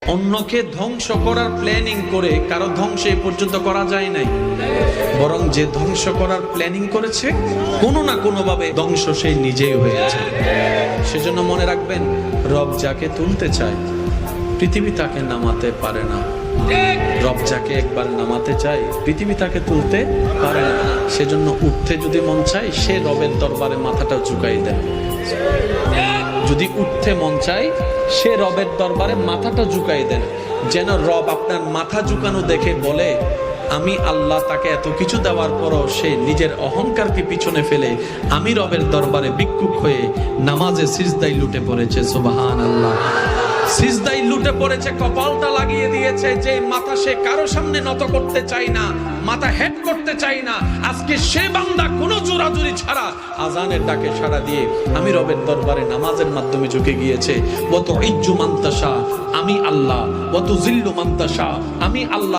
অন্যকে ধ্বংস করার প্ল্যানিং করে কারো ধ্বংস এই পর্যন্ত করা যায় নাই, বরং যে ধ্বংস করার প্ল্যানিং করেছে কোনো না কোনো ভাবে ধ্বংস সেই নিজেই হয়েছে। সেজন্য মনে রাখবেন, রব যাকে তুলতে চায় পৃথিবী তাকে নামাতে পারে না। রব যাকে একবার নামাতে চায় পৃথিবী তাকে তুলতে পারে না। সেজন্য উঠতে যদি মন চায় সে রবের দরবারে মাথাটা ঝুঁকাই দেয়। যদি উঠতে মন চায় সে রবের দরবারে মাথাটা ঝুঁকাই দেন, যেন রব আপনার মাথা ঝুঁকানো দেখে বলে, আমি আল্লাহ তাকে এত কিছু দেওয়ার পরও সে নিজের অহংকারকে পিছনে ফেলে আমি রবের দরবারে ভিক্ষুক হয়ে নামাজে সিজদায় লুটে পড়েছে। সুবহানাল্লাহ। সিজদায় লুটে পড়েছে, কপালটা লাগিয়ে দিয়েছে, যে মাথা সে কারো সামনে নত করতে চায় না, মাথা হেড করতে চায় না। আজকে সে বান্দা কোনো জোরাজুরি ছাড়া আজানের ডাকে সাড়া দিয়ে আমি রবের দরবারে নামাজের মাধ্যমে ঝুঁকে গিয়েছে। ওয়া তুইজ্জু মান তাশা, আমি আল্লাহ, ওয়া তুযিল্লু মান তাশা, আমি আল্লাহ।